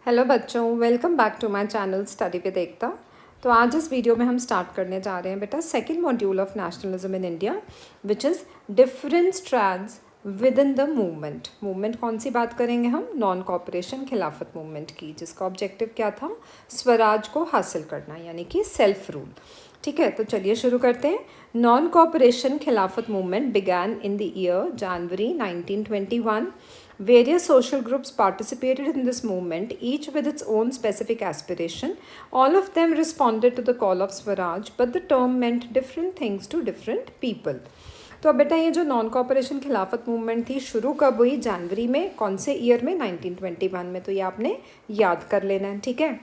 Hello बच्चों, welcome back to my channel study with Ekta. तो आज इस वीडियो में हम स्टार्ट करने जा रहे हैं बेटा second module of nationalism in India, which is different strands with in the movement. Movement कौन सी बात करेंगे हम? नॉन कॉपरेशन खिलाफत मूवमेंट की, जिसका ऑब्जेक्टिव क्या था? स्वराज को हासिल करना, यानी कि सेल्फ रूल। ठीक है, तो चलिए शुरू करते हैं। नॉन कॉपरेशन खिलाफत movement began in the year January 1921. Various social groups participated in this movement, each with its own specific aspiration. All of them responded to the call of Swaraj, but the term meant different things to different people. तो अब बेटा ये जो non cooperation खिलाफत movement थी शुरू कब हुई? जनवरी में। कौन से ईयर में? 1921 में। तो ये आपने याद कर लेना है, ठीक है।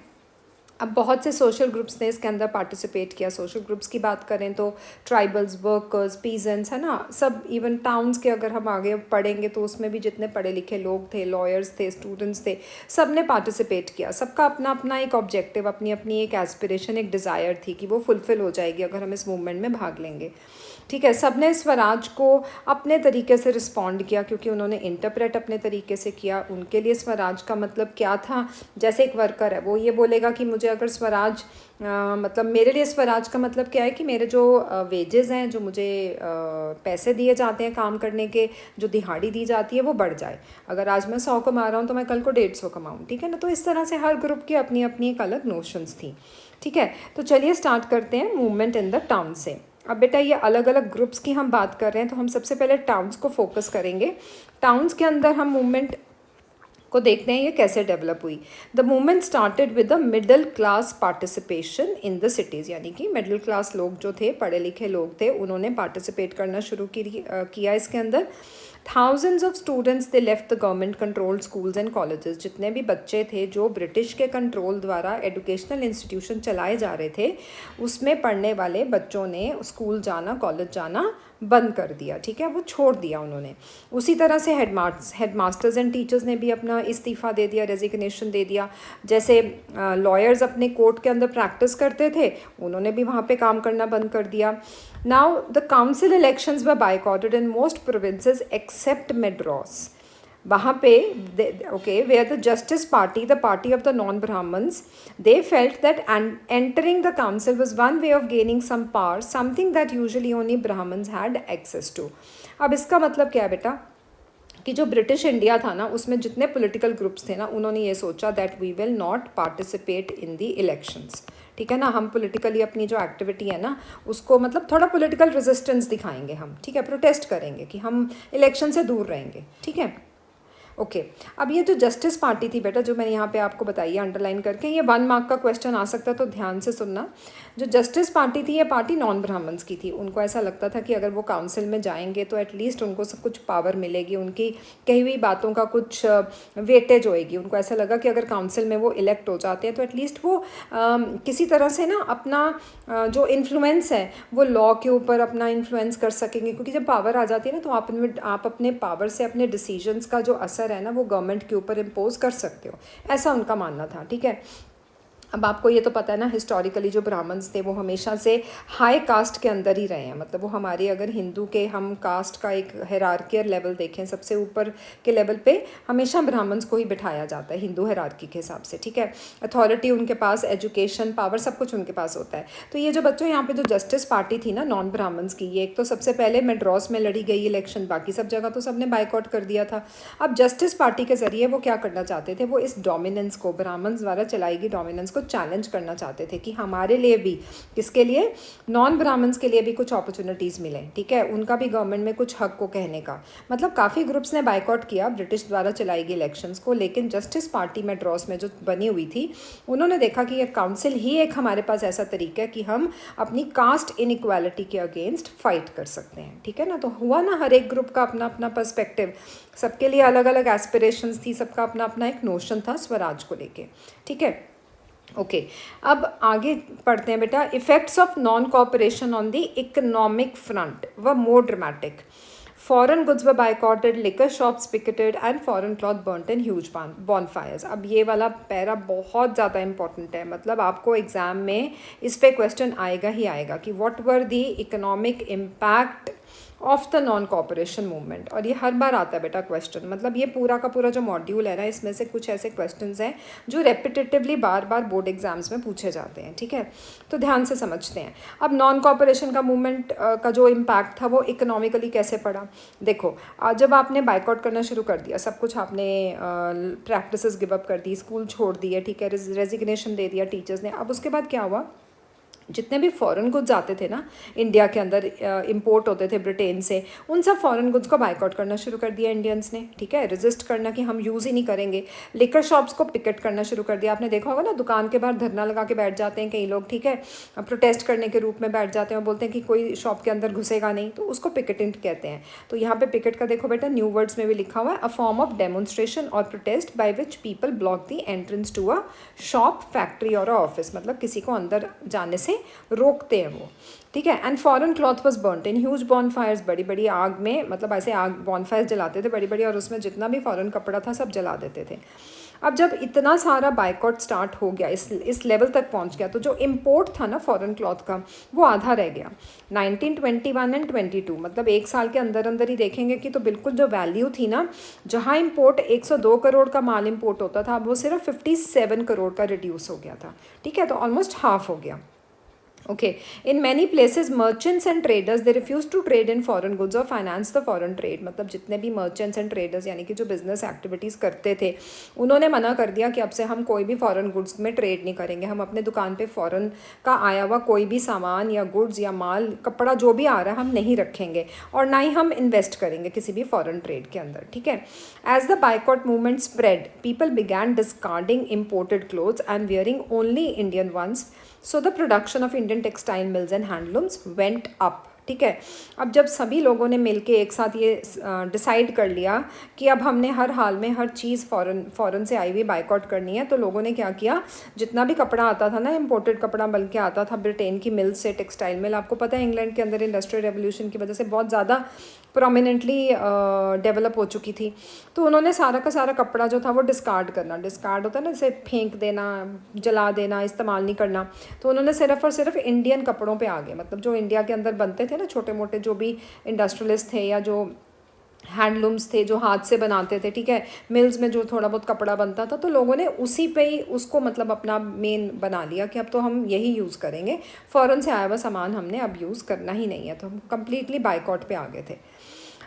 अब बहुत से सोशल ग्रुप्स ने इसके अंदर पार्टिसिपेट किया। सोशल ग्रुप्स की बात करें तो ट्राइबल्स, वर्कर्स, पीजेंट्स, है ना, सब। इवन टाउन्स के अगर हम आगे पढ़ेंगे तो उसमें भी जितने पढ़े लिखे लोग थे, लॉयर्स थे, स्टूडेंट्स थे, सब ने पार्टिसिपेट किया। सबका अपना अपना एक ऑब्जेक्टिव, अपनी अपनी एक एस्पिरेशन, एक डिज़ायर थी कि वो फुलफ़िल हो जाएगी अगर हम इस मूवमेंट में भाग लेंगे। ठीक है, सब ने स्वराज को अपने तरीके से रिस्पॉन्ड किया, क्योंकि उन्होंने इंटरप्रेट अपने तरीके से किया। उनके लिए स्वराज का मतलब क्या था? जैसे एक वर्कर है, वो ये बोलेगा कि मुझे अगर स्वराज मतलब मेरे लिए स्वराज का मतलब क्या है कि मेरे जो वेजेस हैं, जो मुझे पैसे दिए जाते हैं काम करने के, जो दिहाड़ी दी जाती है, वो बढ़ जाए। अगर आज मैं 100 कमा रहा हूँ तो मैं कल को 150 कमाऊँ, ठीक है ना। तो इस तरह से हर ग्रुप की अपनी अपनी एक अलग नोशंस थी, ठीक है। तो चलिए स्टार्ट करते हैं मूवमेंट इन द टाउन से। अब बेटा ये अलग अलग ग्रुप्स की हम बात कर रहे हैं, तो हम सबसे पहले टाउन्स को फोकस करेंगे। टाउन्स के अंदर हम मूवमेंट को देखते हैं ये कैसे डेवलप हुई। The movement started with the middle class participation in the cities, यानी कि मिडिल क्लास लोग जो थे, पढ़े लिखे लोग थे, उन्होंने पार्टिसिपेट करना शुरू किया इसके अंदर। Thousands of students they left the government controlled schools and colleges. जितने भी बच्चे थे जो ब्रिटिश के कंट्रोल द्वारा एजुकेशनल इंस्टीट्यूशन चलाए जा रहे थे, उसमें पढ़ने वाले बच्चों ने स्कूल जाना, कॉलेज जाना बंद कर दिया, ठीक है, वो छोड़ दिया उन्होंने। उसी तरह से हेडमास्टर्स एंड टीचर्स ने भी अपना इस्तीफ़ा दे दिया, रेजिग्नेशन दे दिया। जैसे लॉयर्स अपने कोर्ट के अंदर प्रैक्टिस करते थे, उन्होंने भी वहाँ पे काम करना बंद कर दिया। Now the council elections were boycotted in most provinces except Madras. वहाँ पे okay, where the Justice Party, the party of the non Brahmins, they felt that entering the council was one way of gaining some power, something that usually only Brahmins had access to. अब इसका मतलब क्या है बेटा कि जो ब्रिटिश इंडिया था ना, उसमें जितने पॉलिटिकल ग्रुप्स थे ना, उन्होंने ये सोचा that we will not participate in the elections, ठीक है ना। हम पॉलिटिकली अपनी जो एक्टिविटी है ना, उसको मतलब थोड़ा पॉलिटिकल रेजिस्टेंस दिखाएंगे हम, ठीक है, प्रोटेस्ट करेंगे कि हम इलेक्शन से दूर रहेंगे, ठीक है। ओके अब ये जो जस्टिस पार्टी थी बेटा, जो मैंने यहाँ पे आपको बताई है अंडरलाइन करके, ये 1 मार्क का क्वेश्चन आ सकता है, तो ध्यान से सुनना। जो जस्टिस पार्टी थी, ये पार्टी नॉन ब्राह्मण्स की थी। उनको ऐसा लगता था कि अगर वो काउंसिल में जाएंगे तो एटलीस्ट उनको सब कुछ पावर मिलेगी, उनकी कही हुई बातों का कुछ वेटेज होएगी। उनको ऐसा लगा कि अगर काउंसिल में वो इलेक्ट हो जाते हैं तो एटलीस्ट वो किसी तरह से ना अपना जो इन्फ्लुएंस है वो लॉ के ऊपर अपना इन्फ्लुएंस कर सकेंगे, क्योंकि जब पावर आ जाती है ना, तो आप अपने पावर से अपने डिसीजंस का जो असर है ना, वो गवर्नमेंट के ऊपर इम्पोज कर सकते हो, ऐसा उनका मानना था, ठीक है। अब आपको ये तो पता है ना, हिस्टोरिकली जो ब्राह्मण्स थे वो हमेशा से हाई कास्ट के अंदर ही रहे हैं। मतलब वो हमारे अगर हिंदू के हम कास्ट का एक हिरार्कियल लेवल देखें, सबसे ऊपर के लेवल पे हमेशा ब्राह्मण्स को ही बिठाया जाता है हिंदू हिरार्की के हिसाब से, ठीक है। अथॉरिटी उनके पास, एजुकेशन, पावर, सब कुछ उनके पास होता है। तो ये जो बच्चों यहाँ पे जो जस्टिस पार्टी थी ना नॉन ब्राह्मण्स की, ये एक तो सबसे पहले मेड्रॉस में लड़ी गई इलेक्शन, बाकी सब जगह तो सबने बाइकआउट कर दिया था। अब जस्टिस पार्टी के जरिए वो क्या करना चाहते थे? वो इस डोमिनेंस को, ब्राह्मण्स द्वारा चलाई गई डोमिनेंस को चैलेंज करना चाहते थे कि हमारे लिए भी, किसके लिए? नॉन ब्राह्मण्स के लिए भी कुछ अपॉर्चुनिटीज़ मिलें, ठीक है, उनका भी गवर्नमेंट में कुछ हक को कहने का। मतलब काफ़ी ग्रुप्स ने बाइकआउट किया ब्रिटिश द्वारा चलाई गई इलेक्शंस को, लेकिन जस्टिस पार्टी मेड्रॉस में जो बनी हुई थी, उन्होंने देखा कि ये काउंसिल ही एक हमारे पास ऐसा तरीका है कि हम अपनी कास्ट इनइक्वालिटी के अगेंस्ट फाइट कर सकते हैं, ठीक है ना। तो हुआ ना, हर एक ग्रुप का अपना अपना पर्सपेक्टिव, सबके लिए अलग अलग एस्पिरेशंस थी, सबका अपना अपना एक नोशन था स्वराज को लेके, ठीक है। ओके अब आगे पढ़ते हैं बेटा। Effects of non cooperation on the economic front were more dramatic. Foreign goods were boycotted, liquor shops picketed and foreign cloth burned in huge bonfires. अब ये वाला पैरा बहुत ज़्यादा इंपॉर्टेंट है, मतलब आपको एग्जाम में इस पे क्वेश्चन आएगा ही आएगा कि what were the economic impact of the non cooperation movement. और ये हर बार आता है बेटा क्वेश्चन, मतलब ये पूरा का पूरा जो मॉड्यूल है ना, इसमें से कुछ ऐसे क्वेश्चंस हैं जो रेपिटेटिवली बार बार बोर्ड एग्जाम्स में पूछे जाते हैं, ठीक है। तो ध्यान से समझते हैं। अब नॉन कॉपरेशन का मूवमेंट का जो इम्पैक्ट था वो इकोनॉमिकली कैसे पड़ा। देखो, जब आपने बाइकआउट करना शुरू कर दिया, सब कुछ आपने प्रैक्टिसेस गिव अप कर दी, स्कूल छोड़ दिए, ठीक है, रेजिग्नेशन दे दिया टीचर्स ने, अब उसके बाद क्या हुआ, जितने भी फॉरेन गुड्स आते थे ना इंडिया के अंदर, इंपोर्ट होते थे ब्रिटेन से, उन सब फॉरेन गुड्स को बाइकआउट करना शुरू कर दिया इंडियंस ने, ठीक है, रेजिस्ट करना कि हम यूज़ ही नहीं करेंगे। लिकर शॉप्स को पिकेट करना शुरू कर दिया। आपने देखा होगा ना, दुकान के बाहर धरना लगा के बैठ जाते हैं कई लोग, ठीक है, प्रोटेस्ट करने के रूप में बैठ जाते हैं और बोलते हैं कि कोई शॉप के अंदर घुसेगा नहीं, तो उसको पिकेटिंग कहते हैं। तो यहाँ पे पिकेट का देखो बेटा, न्यू वर्ड्स में भी लिखा हुआ है, अ फॉर्म ऑफ डेमोन्स्ट्रेशन और protest by which people block the entrance to a shop, factory और ऑफिस, मतलब किसी को अंदर जाने से रोकते हैं वो, ठीक है। And foreign cloth was burnt in huge bonfires, बड़ी बड़ी आग में, मतलब ऐसे आग बॉन फायर्स जलाते थे बड़ी बड़ी, और उसमें जितना भी फॉरेन कपड़ा था सब जला देते थे। अब जब इतना सारा बाइकआउट स्टार्ट हो गया, इस लेवल तक पहुंच गया, तो जो इम्पोर्ट था ना फॉरेन क्लॉथ का, वो आधा रह गया। 1921 एंड 22, मतलब एक साल के अंदर अंदर ही देखेंगे कि तो बिल्कुल जो वैल्यू थी ना, जहाँ इम्पोर्ट 102 करोड़ का माल इम्पोर्ट होता था, अब वो सिर्फ 57 करोड़ का रिड्यूस हो गया था, ठीक है, तो ऑलमोस्ट हाफ हो गया। Okay, in many places merchants and traders they refuse to trade in foreign goods or finance the foreign trade, मतलब जितने भी merchants and traders यानी कि जो बिजनेस एक्टिविटीज़ करते थे, उन्होंने मना कर दिया कि अब से हम कोई भी फॉरेन गुड्स में ट्रेड नहीं करेंगे, हम अपने दुकान पे फॉरेन का आया हुआ कोई भी सामान या गुड्स या माल, कपड़ा जो भी आ रहा है हम नहीं रखेंगे, और ना ही हम इन्वेस्ट करेंगे किसी भी फॉरेन ट्रेड के अंदर, ठीक है। As the boycott movement spread, people began discarding imported clothes and wearing only Indian ones, so the production of Indian textile mills and handlooms went up, ठीक है। अब जब सभी लोगों ने मिलके एक साथ ये डिसाइड कर लिया कि अब हमने हर हाल में हर चीज़ फ़ॉरेन से आई हुई बाइकआउट करनी है, तो लोगों ने क्या किया, जितना भी कपड़ा आता था ना, इम्पोर्टेड कपड़ा बल्कि आता था ब्रिटेन की मिल से, टेक्सटाइल मिल, आपको पता है इंग्लैंड के अंदर इंडस्ट्रियल रेवोल्यूशन की वजह से बहुत ज़्यादा प्रोमिनेंटली डेवलप हो चुकी थी, तो उन्होंने सारा का सारा कपड़ा जो था वो डिस्कार्ड होता है ना, इसे फेंक देना, जला देना, इस्तेमाल नहीं करना, तो उन्होंने सिर्फ और सिर्फ इंडियन कपड़ों पे आ गए, मतलब जो इंडिया के अंदर बनते थे ना, छोटे मोटे जो भी इंडस्ट्रियलिस्ट थे या जो हैंडलूम्स थे जो हाथ से बनाते थे, ठीक है, मिल्स में जो थोड़ा बहुत कपड़ा बनता था, तो लोगों ने उसी पे ही उसको मतलब अपना मेन बना लिया कि अब तो हम यही यूज़ करेंगे, फ़ॉरेन से आया हुआ सामान हमने अब यूज़ करना ही नहीं है, तो हम कम्प्लीटली बाइकआउट पे आ गए थे।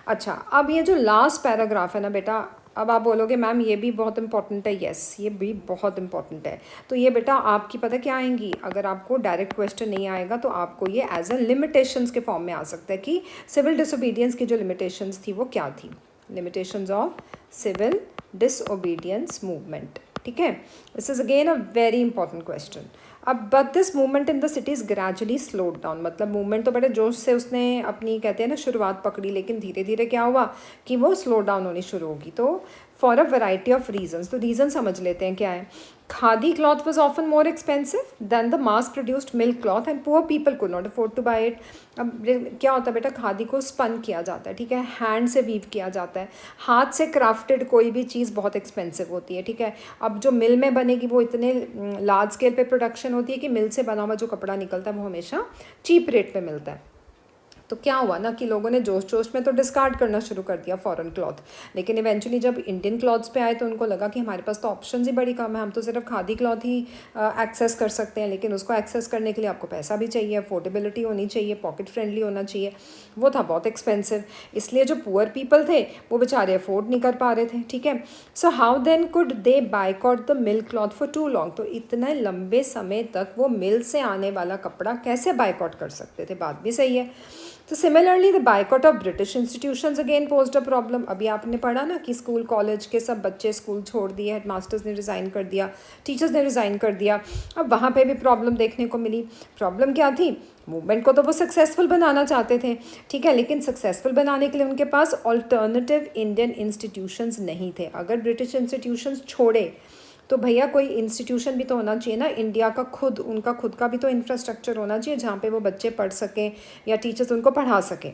अच्छा, अब ये जो लास्ट पैराग्राफ है ना बेटा, अब आप बोलोगे मैम ये भी बहुत इंपॉर्टेंट है, यस ये भी बहुत इंपॉर्टेंट है। तो ये बेटा आपकी पता क्या आएंगी, अगर आपको डायरेक्ट क्वेश्चन नहीं आएगा तो आपको ये एज अ लिमिटेशंस के फॉर्म में आ सकता है कि सिविल डिसोबीडियंस की जो लिमिटेशंस थी वो क्या थी, limitations of civil disobedience movement, ठीक है। This is again a very important question. अब but this movement in the cities gradually slowed down, मतलब मूवमेंट तो बड़े जोश से उसने अपनी कहते हैं ना शुरुआत पकड़ी, लेकिन धीरे धीरे क्या हुआ कि वो स्लो डाउन होनी शुरू होगी। तो for a variety of reasons, तो रीज़न समझ लेते हैं क्या है। Khadi cloth was often more expensive than the mass produced mill cloth and poor people could not afford to buy it. अब क्या होता है बेटा, खादी को स्पन किया जाता है, ठीक है, हैंड से वीव किया जाता है, हाथ से क्राफ्टेड कोई भी चीज़ बहुत एक्सपेंसिव होती है, ठीक है। अब जो मिल में बनेगी वो इतने लार्ज स्केल पे प्रोडक्शन होती है कि मिल से बना हुआ जो कपड़ा निकलता है वो हमेशा चीप रेट पे मिलता है। तो क्या हुआ ना कि लोगों ने जोश जोश में तो डिस्कार्ड करना शुरू कर दिया फॉरेन क्लॉथ, लेकिन इवेंचुअली जब इंडियन क्लॉथ्स पे आए तो उनको लगा कि हमारे पास तो ऑप्शंस ही बड़ी कम है, हम तो सिर्फ खादी क्लॉथ ही एक्सेस कर सकते हैं, लेकिन उसको एक्सेस करने के लिए आपको पैसा भी चाहिए, अफोर्डेबिलिटी होनी चाहिए, पॉकेट फ्रेंडली होना चाहिए, वो था बहुत एक्सपेंसिव, इसलिए जो पुअर पीपल थे वो बेचारे अफोर्ड नहीं कर पा रहे थे, ठीक है। So how then could they boycott the mill cloth for too long, तो इतने लंबे समय तक वो मिल से आने वाला कपड़ा कैसे बाइकआउट कर सकते थे, बात भी सही है। तो similarly the boycott of British institutions again posed a problem. अभी आपने पढ़ा ना कि स्कूल कॉलेज के सब बच्चे स्कूल छोड़ दिए, हेडमास्टर्स ने रिज़ाइन कर दिया, टीचर्स ने रिज़ाइन कर दिया, अब वहाँ पे भी प्रॉब्लम देखने को मिली। प्रॉब्लम क्या थी, मूवमेंट को तो वो सक्सेसफुल बनाना चाहते थे, ठीक है, लेकिन सक्सेसफुल बनाने के लिए उनके पास ऑल्टरनेटिव इंडियन इंस्टीट्यूशंस नहीं थे। अगर ब्रिटिश इंस्टीट्यूशंस छोड़े तो भैया कोई इंस्टीट्यूशन भी तो होना चाहिए ना, इंडिया का खुद, उनका खुद का भी तो इंफ्रास्ट्रक्चर होना चाहिए जहाँ पे वो बच्चे पढ़ सकें या टीचर्स उनको पढ़ा सकें।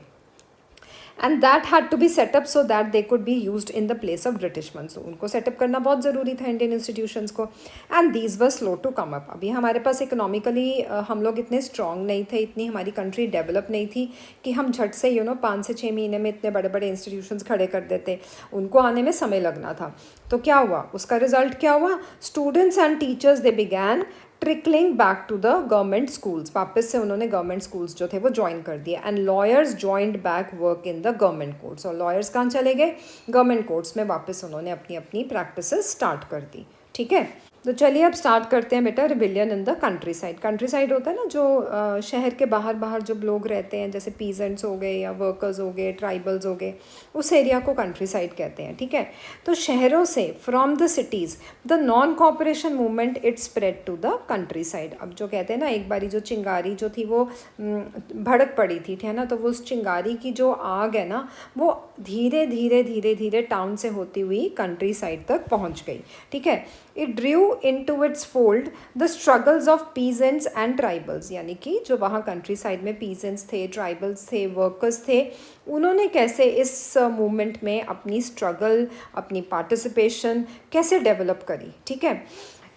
And that had to be set up so that they could be used in the place of British one. So उनको सेटअप करना बहुत ज़रूरी था इंडियन इंस्टीट्यूशंस को. And these were slow to come up. अभी हमारे पास इकोनॉमिकली हम लोग इतने स्ट्रॉन्ग नहीं थे, इतनी हमारी कंट्री डेवलप नहीं थी कि हम झट से 5 से 6 महीने में इतने बड़े बड़े इंस्टीट्यूशंस खड़े कर देते. उनको आने में समय लगना था. तो क्या हुआ, उसका रिजल्ट क्या हुआ? Students and teachers they began trickling back to the government schools. वापस से उन्होंने गवर्नमेंट स्कूल्स जो थे वो ज्वाइन कर दिए. And lawyers joined back work in the government courts. और लॉयर्स कहाँ चले गए? गवर्नमेंट कोर्ट्स में वापस उन्होंने अपनी अपनी प्रैक्टिसेस स्टार्ट कर दी. ठीक है, तो चलिए अब स्टार्ट करते हैं बेटा rebellion in the country side. Country side होता है ना जो शहर के बाहर बाहर जो लोग रहते हैं, जैसे पीजेंट्स हो गए या वर्कर्स हो गए, ट्राइबल्स हो गए, उस एरिया को कंट्री साइड कहते हैं. ठीक है, तो शहरों से from the cities the non cooperation movement it spread to the countryside. अब जो कहते हैं ना, एक बारी जो चिंगारी जो थी वो भड़क पड़ी थी, ठीक है ना, तो वो उस चिंगारी की जो आग है ना, वो धीरे धीरे धीरे धीरे टाउन से होती हुई कंट्री साइड तक पहुंच गई. ठीक है, it Drew into its fold the struggles of peasants and tribals. यानी कि जो वहाँ कंट्री साइड में peasants थे, tribals थे, workers थे, उन्होंने कैसे इस मूवमेंट में अपनी स्ट्रगल, अपनी पार्टिसिपेशन कैसे डेवलप करी. ठीक है,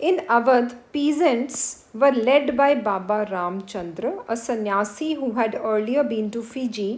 इन Awadh peasants were led by Baba Ramchandra, a sannyasi who had earlier been to Fiji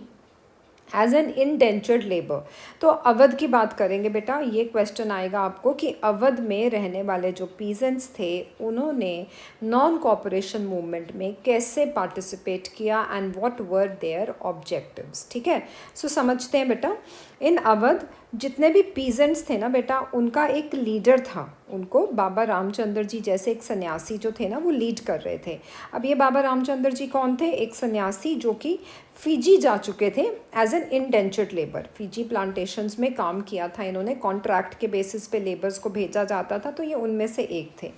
as an indentured labour. तो अवध की बात करेंगे बेटा. ये क्वेश्चन आएगा आपको कि अवध में रहने वाले जो पीजेंट्स थे उन्होंने नॉन कॉपरेशन मूवमेंट में कैसे पार्टिसिपेट किया and what were their objectives. ठीक है, सो समझते हैं बेटा. इन अवध जितने भी पीजेंट्स थे ना बेटा, उनका एक लीडर था. उनको बाबा रामचंद्र जी जैसे एक सन्यासी जो थे ना, वो लीड कर रहे थे. अब ये बाबा रामचंद्र जी कौन थे? एक सन्यासी जो कि फिजी जा चुके थे as an indentured labour. Fiji plantations में काम किया था इन्होंने, कॉन्ट्रैक्ट के बेसिस पे लेबर्स को भेजा जाता था, तो ये उनमें से एक थे.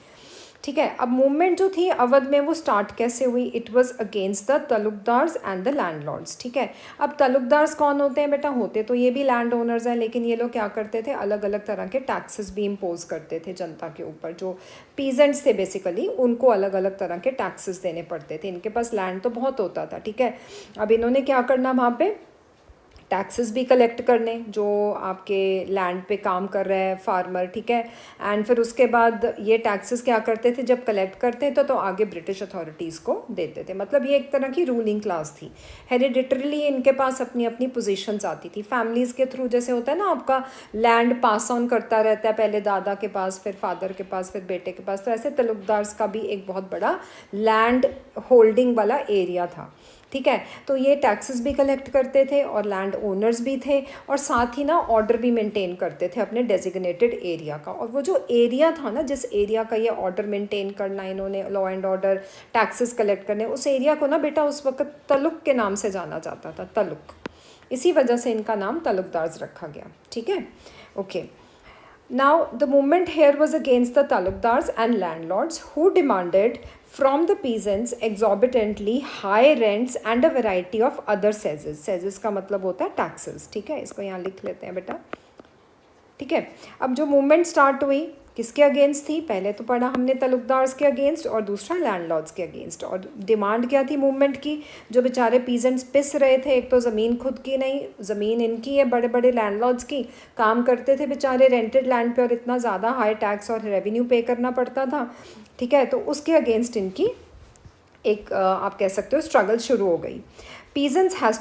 ठीक है, अब मूवमेंट जो थी अवध में वो स्टार्ट कैसे हुई? It was against the taluqdars and the landlords. ठीक है, अब तलुकदार्स कौन होते हैं बेटा? होते तो ये भी लैंड ओनर्स हैं, लेकिन ये लोग क्या करते थे? अलग अलग तरह के टैक्सेस भी इम्पोज करते थे जनता के ऊपर. जो पीजेंट्स थे बेसिकली, उनको अलग अलग तरह के टैक्सेस देने पड़ते थे. इनके पास लैंड तो बहुत होता था. ठीक है, अब इन्होंने क्या करना, वहाँ पे टैक्सेस भी कलेक्ट करने जो आपके लैंड पे काम कर रहा है फार्मर. ठीक है, एंड फिर उसके बाद ये टैक्सेस क्या करते थे? जब कलेक्ट करते थे तो आगे ब्रिटिश अथॉरिटीज़ को देते थे. मतलब ये एक तरह की रूलिंग क्लास थी. हेरिडिटरली इनके पास अपनी अपनी पोजीशंस आती थी. फैमिलीज़ के थ्रू जैसे होता है ना, आपका लैंड पास ऑन करता रहता है, पहले दादा के पास, फिर फादर के पास, फिर बेटे के पास. तो ऐसे तलुकदार्स का भी एक बहुत बड़ा लैंड होल्डिंग वाला एरिया था. ठीक है, तो ये टैक्सेस भी कलेक्ट करते थे और लैंड ओनर्स भी थे, और साथ ही ना ऑर्डर भी मेंटेन करते थे अपने डेजिग्नेटेड एरिया का. और वो जो एरिया था ना, जिस एरिया का ये ऑर्डर मेंटेन करना, इन्होंने law and order, taxes collect करने, उस एरिया को ना बेटा उस वक्त तलुक के नाम से जाना जाता था. तलुक, इसी वजह से इनका नाम तलुकदार्स रखा गया. ठीक है, okay. Now the movement here was against the Talukdars and landlords who demanded from the peasants exorbitantly high rents and a variety of other seizures. Seizures का मतलब होता है taxes. ठीक है, इसको यहाँ लिख लेते हैं बेटा. ठीक है, अब जो मूवमेंट स्टार्ट हुई किसके अगेंस्ट थी? पहले तो पढ़ा हमने तलुकदार्स के अगेंस्ट और दूसरा लैंडलॉर्ड्स के अगेंस्ट. और डिमांड क्या थी मूवमेंट की? जो बेचारे पीजेंट्स पिस रहे थे, एक तो ज़मीन खुद की नहीं, ज़मीन इनकी है, बड़े बड़े लैंडलॉर्ड्स की, काम करते थे बेचारे रेंटेड लैंड पे और इतना ज़्यादा हाई टैक्स और रेवेन्यू पे करना पड़ता था. ठीक है, तो उसके अगेंस्ट इनकी एक आप कह सकते हो स्ट्रगल शुरू हो गई. Peasants had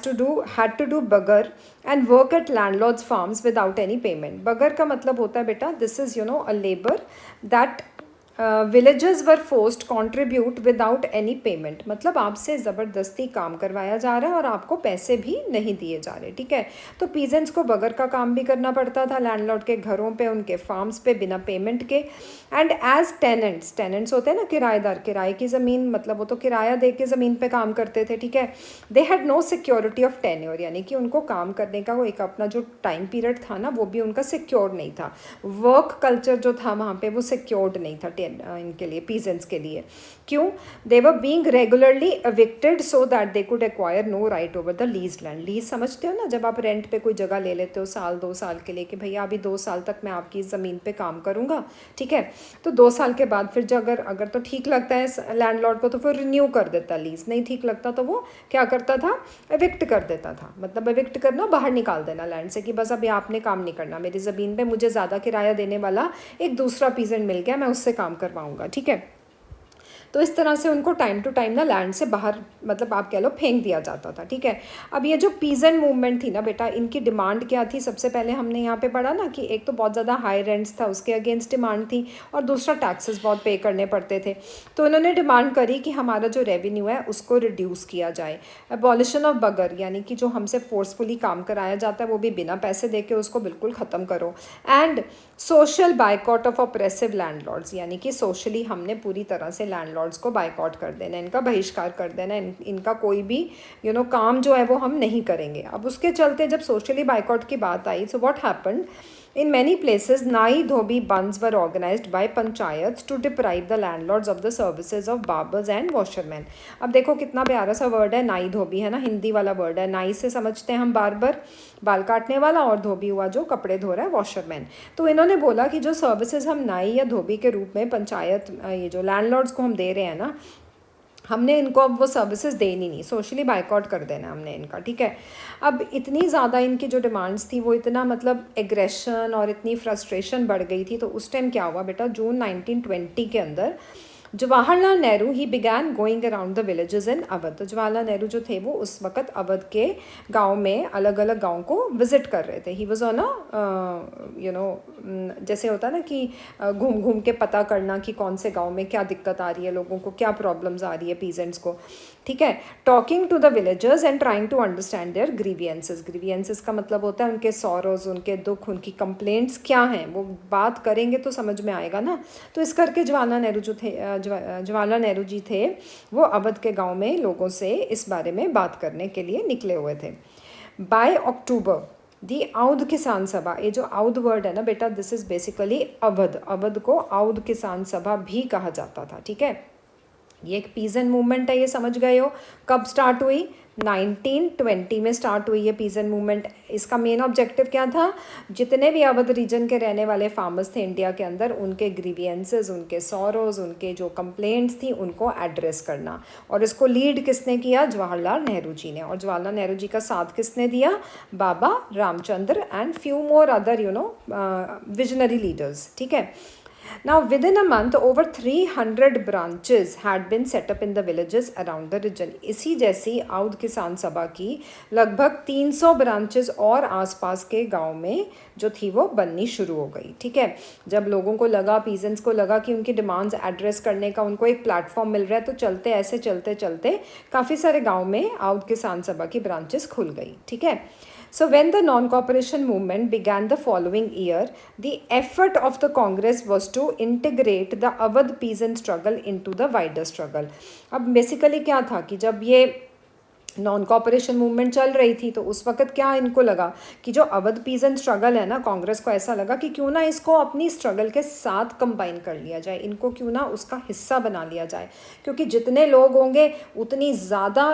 to do बगर and work at landlords farms without any payment. बगर का मतलब होता है बेटा, this is a labor that villagers were forced contribute without any payment. मतलब आपसे ज़बरदस्ती काम करवाया जा रहा है और आपको पैसे भी नहीं दिए जा रहे. ठीक है, तो पीजेंट्स को बगर का काम भी करना पड़ता था लैंडलॉर्ड के घरों पे, उनके फार्म्स पे, बिना पेमेंट के. एंड एज टेनेंट्स होते हैं ना किराएदार, किराए की ज़मीन, मतलब वो तो किराया दे के ज़मीन पे काम करते थे. ठीक है, they had no security of tenure, यानी कि उनको काम करने का वो एक अपना जो टाइम पीरियड था ना, वो भी उनका सिक्योर नहीं था. वर्क कल्चर जो था वहाँ पे वो सिक्योर्ड नहीं था. के इनके लिए, पीजेंट्स के लिए। क्यों? They were being regularly evicted so that they could acquire no right over the lease land. Lease समझते हो ना, जब आप रेंट पे कोई जगह ले लेते हो साल 2 साल के लिए कि भैया अभी 2 साल तक मैं आपकी ज़मीन पे काम करूँगा, ठीक है, तो 2 साल के बाद फिर जो अगर तो ठीक लगता है लैंडलॉर्ड को तो फिर रिन्यू कर देता लीज, नहीं ठीक लगता तो वो क्या करता था, एविक्ट कर देता था। मतलब एविक्ट करना, बाहर निकाल देना लैंड से कि बस अभी आपने काम नहीं करना, मेरी ज़मीन पे मुझे ज़्यादा किराया देने वाला एक दूसरा पीजेंट मिल गया, मैं उससे काम करवाऊँगा, ठीक है। तो इस तरह से उनको टाइम टू टाइम ना लैंड से बाहर, मतलब आप कह लो फेंक दिया जाता था, ठीक है। अब ये जो पीजेंट मूवमेंट थी ना बेटा, इनकी डिमांड क्या थी? सबसे पहले हमने यहाँ पे पढ़ा ना कि एक तो बहुत ज़्यादा हाई रेंट्स था, उसके अगेंस्ट डिमांड थी, और दूसरा टैक्सेस बहुत पे करने पड़ते थे। तो उन्होंने डिमांड करी कि हमारा जो रेवेन्यू है उसको रिड्यूस किया जाए। एबॉलिशन ऑफ बगर, यानी कि जो हमसे फोर्सफुली काम कराया जाता है वो भी बिना पैसे दे के उसको बिल्कुल ख़त्म करो। And social boycott of oppressive landlords, यानी कि सोशली हमने पूरी तरह से लैंडलॉर्ड्स को बाइकॉट कर देना, इनका बहिष्कार कर देना, इनका कोई भी काम जो है वो हम नहीं करेंगे। अब उसके चलते जब सोशली बाइकॉट की बात आई, so what happened, in many places nai dhobi bands were organized by panchayats to deprive the landlords of the services of barbers and washermen। अब देखो कितना प्यारा सा वर्ड है नाई धोबी, है ना, हिंदी वाला वर्ड है। नाई से समझते हैं हम बार्बर, बाल काटने वाला, और धोबी हुआ जो कपड़े धो रहा है, वॉशरमैन। तो इन्होंने बोला कि जो सर्विसेज हम नाई या धोबी के रूप में पंचायत, ये जो लैंडलॉर्ड्स को हम दे रहे हैं ना, हमने इनको अब वो सर्विसेज देनी नहीं, सोशली बाइकआउट कर देना हमने इनका, ठीक है। अब इतनी ज़्यादा इनकी जो डिमांड्स थी वो इतना मतलब एग्रेशन और इतनी फ्रस्ट्रेशन बढ़ गई थी। तो उस टाइम क्या हुआ बेटा, जून 1920 के अंदर Jawaharlal Nehru he began going around the villages in Awadh. तो जवाहरलाल नेहरू जो थे वो उस वक्त अवध के गांव में, अलग अलग गांव को विजिट कर रहे थे। ही वाज ऑन जैसे होता है ना कि घूम घूम के पता करना कि कौन से गांव में क्या दिक्कत आ रही है, लोगों को क्या प्रॉब्लम्स आ रही है, पीजेंट्स को, ठीक है। Talking to the villagers and trying to understand their grievances. Grievances का मतलब होता है उनके सॉरोज, उनके दुख, उनकी कंप्लेंट्स क्या हैं, वो बात करेंगे तो समझ में आएगा ना। तो इस करके जवाहरलाल नेहरू जी थे वो अवध के गांव में लोगों से इस बारे में बात करने के लिए निकले हुए थे। बाय अक्टूबर दी औध किसान सभा, ये जो औध वर्ड है ना बेटा, this is basically Awadh. Awadh को औध किसान सभा भी कहा जाता था, ठीक है। ये एक पीजेंट मूवमेंट है, ये समझ गए हो। कब स्टार्ट हुई? 1920 में स्टार्ट हुई है पीजेंट मूवमेंट। इसका मेन ऑब्जेक्टिव क्या था? जितने भी अवध रीजन के रहने वाले फार्मर्स थे इंडिया के अंदर, उनके ग्रीवियंसेस, उनके सॉरोज, उनके जो कंप्लेंट्स थी, उनको एड्रेस करना। और इसको लीड किसने किया? जवाहरलाल नेहरू जी ने। और जवाहरलाल नेहरू जी का साथ किसने दिया? Baba Ramchandra and few more other visionary leaders, ठीक है। Now, within a month, over 300 branches had been set up in the villages around the region। इसी जैसी औध किसान सभा की लगभग 300 ब्रांचेस और आसपास के गांव में जो थी वो बननी शुरू हो गई, ठीक है। जब लोगों को लगा, पीजेंट्स को लगा कि उनकी डिमांड्स एड्रेस करने का उनको एक प्लेटफॉर्म मिल रहा है, तो चलते चलते काफ़ी सारे गाँव में औध किसान सभा की ब्रांचेस खुल गई, ठीक है। So when the non-cooperation movement began the following year, the effort of the Congress was to integrate the Awadh peasant struggle into the wider struggle। अब basically क्या था कि जब ये नॉन कॉपरेशन मूवमेंट चल रही थी तो उस वक्त क्या इनको लगा कि जो अवध पीजेंट स्ट्रगल है ना, कांग्रेस को ऐसा लगा कि क्यों ना इसको अपनी स्ट्रगल के साथ कंबाइन कर लिया जाए, इनको क्यों ना उसका हिस्सा बना लिया जाए, क्योंकि जितने लोग होंगे उतनी ज़्यादा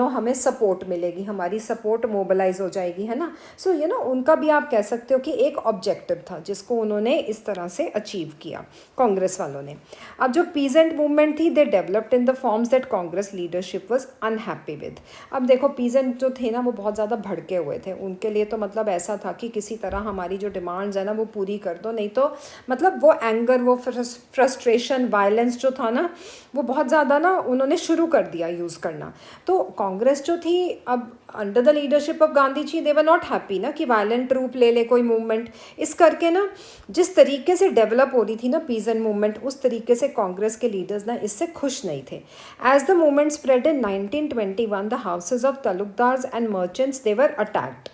हमें सपोर्ट मिलेगी, हमारी सपोर्ट मोबिलाइज हो जाएगी, है ना। सो उनका भी आप कह सकते हो कि एक ऑब्जेक्टिव था जिसको उन्होंने इस तरह से अचीव किया कांग्रेस वालों ने। अब जो पीजेंट मूवमेंट थी, they developed in the forms that Congress leadership was unhappy with. अब देखो पीजेंट जो थे ना वो बहुत ज़्यादा भड़के हुए थे, उनके लिए तो मतलब ऐसा था कि किसी तरह हमारी जो डिमांड्स है ना वो पूरी कर दो, नहीं तो मतलब वो एंगर, वो फ्रस्ट्रेशन, वायलेंस जो था ना वो बहुत ज़्यादा ना उन्होंने शुरू कर दिया यूज़ करना। तो कांग्रेस जो थी अब under the leadership of Gandhi ji, they were not happy ना कि वायलेंट रूप ले ले कोई मूवमेंट। इस करके ना जिस तरीके से डेवलप हो रही थी ना पीजेंट मूवमेंट, उस तरीके से कांग्रेस के लीडर्स ना इससे खुश नहीं थे। As the movement spread in 1921 the houses of taluqdars and merchants they were attacked.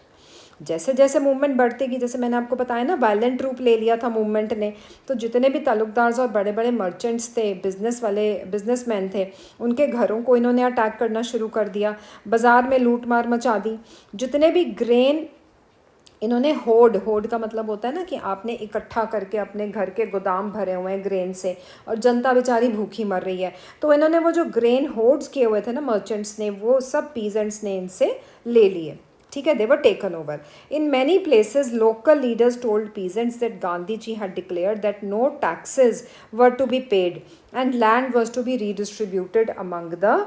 जैसे जैसे मूवमेंट बढ़ती गई, जैसे मैंने आपको बताया ना वायलेंट रूप ले लिया था मूवमेंट ने, तो जितने भी तालुकदार्स और बड़े बड़े मर्चेंट्स थे, बिजनेसमैन थे, उनके घरों को इन्होंने अटैक करना शुरू कर दिया, बाज़ार में लूट मार मचा दी। जितने भी ग्रेन इन्होंने होड, होड का मतलब होता है ना कि आपने इकट्ठा करके अपने घर के गोदाम भरे हुए हैं ग्रेन से, और जनता बेचारी भूखी मर रही है, तो इन्होंने वो जो ग्रेन होड्स किए हुए थे ना मर्चेंट्स ने, वो सब पीजेंट्स ने इनसे ले लिए, ठीक है, they were taken over. In many places local leaders told peasants that Gandhi ji had declared that no taxes were to be paid and land was to be redistributed among the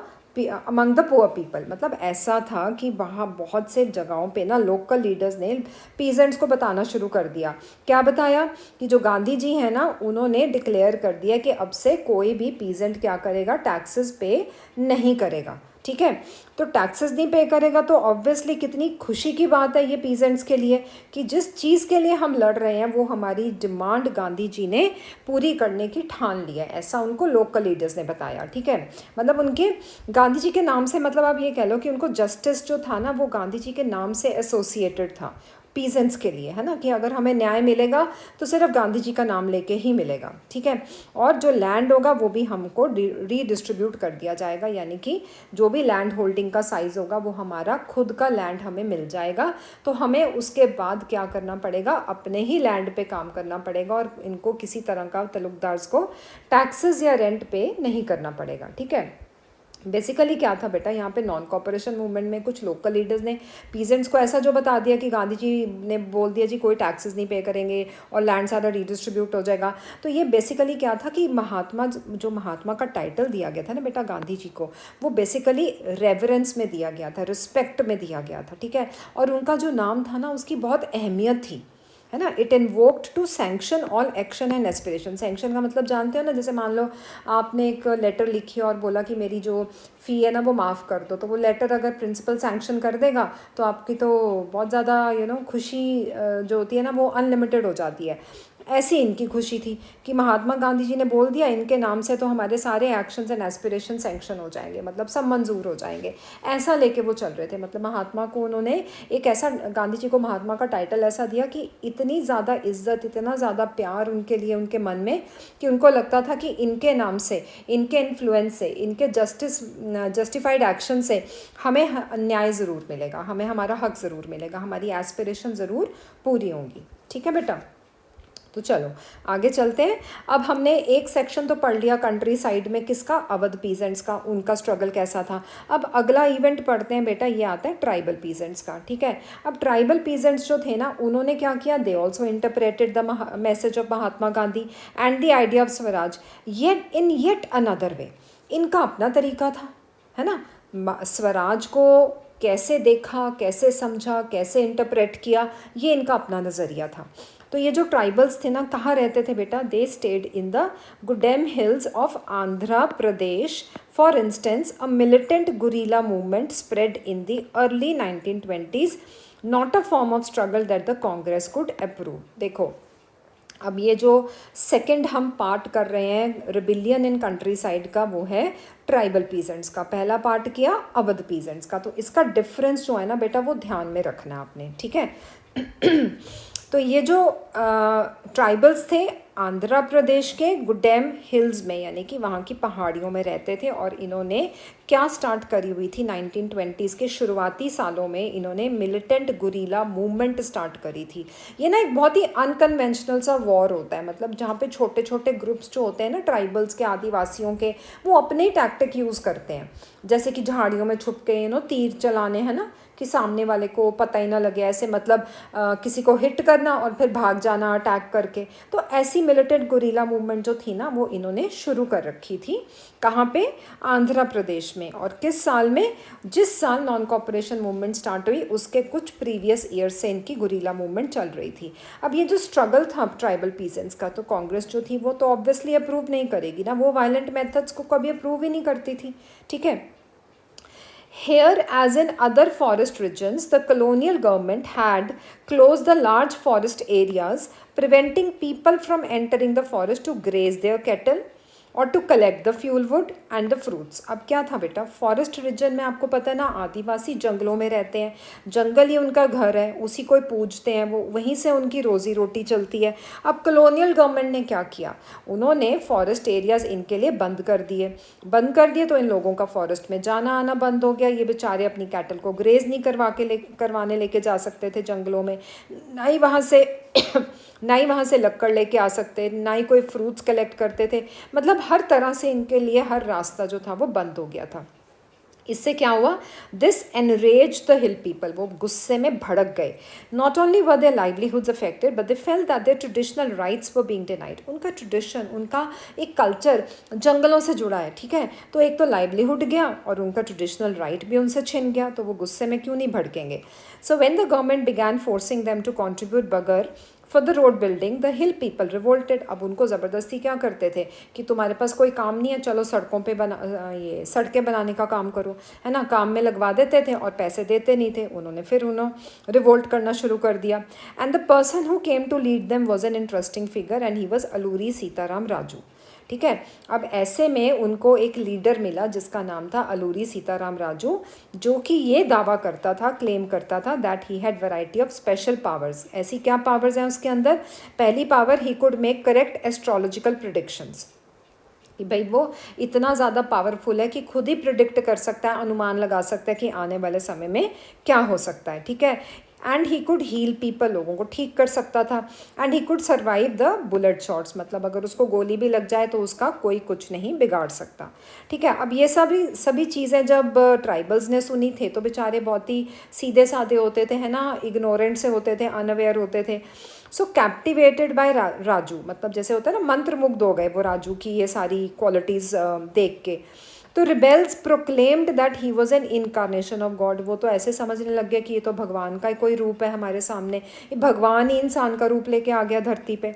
poor people. मतलब ऐसा था कि वहाँ बहुत से जगहों पे ना लोकल लीडर्स ने पीजेंट्स को बताना शुरू कर दिया. क्या बताया? कि जो गांधी जी हैं ना, उन्होंने डिक्लेयर कर दिया कि अब से कोई भी पीजेंट क्या करेगा, टैक्सेस पे नहीं करेगा, ठीक है. तो टैक्सेस नहीं पे करेगा तो ऑब्वियसली कितनी खुशी की बात है ये पीजेंट्स के लिए कि जिस चीज़ के लिए हम लड़ रहे हैं वो हमारी डिमांड गांधी जी ने पूरी करने की ठान ली है, ऐसा उनको लोकल लीडर्स ने बताया, ठीक है. मतलब उनके गांधी जी के नाम से, मतलब आप ये कह लो कि उनको जस्टिस जो था ना वो गांधी जी के नाम से एसोसिएटेड था पीजेंट्स के लिए, है ना, कि अगर हमें न्याय मिलेगा तो सिर्फ गांधी जी का नाम लेके ही मिलेगा, ठीक है. और जो लैंड होगा वो भी हमको रीडिस्ट्रीब्यूट कर दिया जाएगा, यानी कि जो भी लैंड होल्डिंग का साइज़ होगा वो हमारा खुद का लैंड हमें मिल जाएगा. तो हमें उसके बाद क्या करना पड़ेगा, अपने ही लैंड पे काम करना पड़ेगा और इनको किसी तरह का तलुकदार्स को टैक्सेस या रेंट पे नहीं करना पड़ेगा, ठीक है. बेसिकली क्या था बेटा, यहाँ पे नॉन कॉपरेशन मूवमेंट में कुछ लोकल लीडर्स ने पीजेंट्स को ऐसा जो बता दिया कि गांधी जी ने बोल दिया जी कोई टैक्सेस नहीं पे करेंगे और लैंड सारा रीडिस्ट्रीब्यूट हो जाएगा. तो ये बेसिकली क्या था कि महात्मा का टाइटल दिया गया था ना बेटा गांधी जी को, वो बेसिकली रेवरेंस में दिया गया था, रिस्पेक्ट में दिया गया था, ठीक है. और उनका जो नाम था ना उसकी बहुत अहमियत थी, है ना. It invoked to sanction all action and aspiration. Sanction का मतलब जानते हो ना, जैसे मान लो आपने एक लेटर लिखी और बोला कि मेरी जो फ़ी है ना वो माफ़ कर दो, तो वो लेटर अगर प्रिंसिपल सैंक्शन कर देगा तो आपकी तो बहुत ज़्यादा खुशी जो होती है ना वो अनलिमिटेड हो जाती है. ऐसी इनकी खुशी थी कि महात्मा गांधी जी ने बोल दिया इनके नाम से तो हमारे सारे एक्शंस एंड एस्पिरेशन सैंक्शन हो जाएंगे, मतलब सब मंजूर हो जाएंगे, ऐसा लेके वो चल रहे थे. मतलब महात्मा को उन्होंने एक ऐसा, गांधी जी को महात्मा का टाइटल ऐसा दिया कि इतनी ज़्यादा इज्जत, इतना ज़्यादा प्यार उनके लिए उनके मन में कि उनको लगता था कि इनके नाम से, इनके इन्फ्लुएंस से, इनके जस्टिफाइड एक्शन से हमें न्याय ज़रूर मिलेगा, हमें हमारा हक ज़रूर मिलेगा, हमारी एस्पिरेशन ज़रूर पूरी होंगी, ठीक है बेटा. तो चलो आगे चलते हैं. अब हमने एक सेक्शन तो पढ़ लिया कंट्री साइड में किसका, अवध पीजेंट्स का, उनका स्ट्रगल कैसा था. अब अगला इवेंट पढ़ते हैं बेटा, ये आता है ट्राइबल पीजेंट्स का, ठीक है. अब ट्राइबल पीजेंट्स जो थे ना उन्होंने क्या किया, they also interpreted the message of Mahatma Gandhi and the idea of Swaraj yet another way. इनका अपना तरीका था, है ना. स्वराज को कैसे देखा, कैसे समझा, कैसे इंटरप्रेट किया, ये इनका अपना नज़रिया था. तो ये जो ट्राइबल्स थे ना कहाँ रहते थे बेटा, they stayed in the Gudem hills of Andhra Pradesh. For instance a militant guerrilla movement spread in the early 1920s, not a form of struggle that the Congress could approve. देखो अब ये जो सेकंड हम पार्ट कर रहे हैं रिबिलियन इन कंट्री साइड का, वो है ट्राइबल पीजेंट्स का. पहला पार्ट किया अवध पीजेंट्स का, तो इसका डिफरेंस जो है ना बेटा वो ध्यान में रखना आपने, ठीक है. तो ये जो ट्राइबल्स थे आंध्र प्रदेश के गुडेम हिल्स में, यानी कि वहाँ की पहाड़ियों में रहते थे, और इन्होंने क्या स्टार्ट करी हुई थी 1920s के शुरुआती सालों में, इन्होंने मिलिटेंट गुरीला मूवमेंट स्टार्ट करी थी. ये ना एक बहुत ही अनकन्वेंशनल सा वॉर होता है, मतलब जहाँ पे छोटे छोटे ग्रुप्स जो होते हैं ना ट्राइबल्स के, आदिवासियों के, वो अपने ही टैक्टिक यूज़ करते हैं, जैसे कि झाड़ियों में छुप के तीर चलाने, है ना, कि सामने वाले को पता ही ना लगे, ऐसे मतलब किसी को हिट करना और फिर भाग जाना अटैक करके. तो ऐसी मिलिटेंट गुरीला मूवमेंट जो थी ना वो इन्होंने शुरू कर रखी थी. कहाँ पे, आंध्र प्रदेश में. और किस साल में, जिस साल नॉन कॉपरेशन मूवमेंट स्टार्ट हुई उसके कुछ प्रीवियस ईयर से इनकी गुरीला मूवमेंट चल रही थी. अब ये जो स्ट्रगल था ट्राइबल पीजेंट्स का, तो कांग्रेस जो थी वो तो ऑब्वियसली अप्रूव नहीं करेगी ना, वो वायलेंट मेथड्स को कभी अप्रूव ही नहीं करती थी, ठीक है. Here, as in other forest regions, the colonial government had closed the large forest areas, preventing people from entering the forest to graze their cattle. और to collect the fuel wood and the fruits. अब क्या था बेटा, forest region में आपको पता है ना, आदिवासी जंगलों में रहते हैं, जंगल ही उनका घर है, उसी को पूजते हैं, वो वहीं से उनकी रोज़ी रोटी चलती है। अब कॉलोनियल गवर्नमेंट ने क्या किया, उन्होंने फॉरेस्ट एरियाज़ इनके लिए बंद कर दिए तो इन लोगों का फॉरेस्ट में जाना आना बंद हो गया। ये बेचारे अपनी कैटल को ग्रेज नहीं करवाने लेके जा सकते थे जंगलों में, ना ही वहाँ से लक्कड़ लेके आ सकते, ना ही कोई फ्रूट्स कलेक्ट करते थे। मतलब हर तरह से इनके लिए हर रास्ता जो था वो बंद हो गया था। इससे क्या हुआ, this enrage the hill people, वो गुस्से में भड़क गए। Not only were their livelihoods affected but they felt that their traditional rights were being denied. उनका ट्रेडिशन, उनका एक कल्चर जंगलों से जुड़ा है, ठीक है, तो एक तो लाइवलीहुड गया और उनका ट्रेडिशनल राइट भी उनसे छिन गया, तो वो गुस्से में क्यों नहीं भड़केंगे। So when the government began forcing them to contribute begar for the road building, the hill people revolted. अब उनको ज़बरदस्ती क्या करते थे कि तुम्हारे पास कोई काम नहीं है, चलो सड़कों पे ये सड़कें बनाने का काम करो, है ना, काम में लगवा देते थे और पैसे देते नहीं थे। उन्होंने रिवोल्ट करना शुरू कर दिया। And the person who came to lead them was an interesting figure and he was Alluri Sitarama Raju. ठीक है, अब ऐसे में उनको एक लीडर मिला जिसका नाम था अलूरी सीताराम राजू, जो कि ये दावा करता था, क्लेम करता था that he had variety of special powers. ऐसी क्या पावर्स हैं उसके अंदर, पहली power, he could make correct astrological predictions. भाई वो इतना ज़्यादा पावरफुल है कि खुद ही प्रिडिक्ट कर सकता है, अनुमान लगा सकता है कि आने वाले समय में क्या हो सकता है। ठीक है, and he could heal people, लोगों को ठीक कर सकता था। And he could survive the bullet shots, मतलब अगर उसको गोली भी लग जाए तो उसका कोई कुछ नहीं बिगाड़ सकता। ठीक है, अब ये सभी चीज़ें जब ट्राइबल्स ने सुनी थे तो बेचारे बहुत ही सीधे साधे होते थे, है ना, इग्नोरेंट से होते थे, अनअवेयर होते थे। सो कैप्टिवेटेड बाय राजू, मतलब जैसे होता है ना, मंत्रमुग्ध हो गए वो राजू की ये सारी क्वालिटीज़ देख के। तो rebels proclaimed that he was an incarnation of God, वो तो ऐसे समझने लग गया कि ये तो भगवान का कोई रूप है हमारे सामने, ये भगवान ही इंसान का रूप लेके आ गया धरती पे।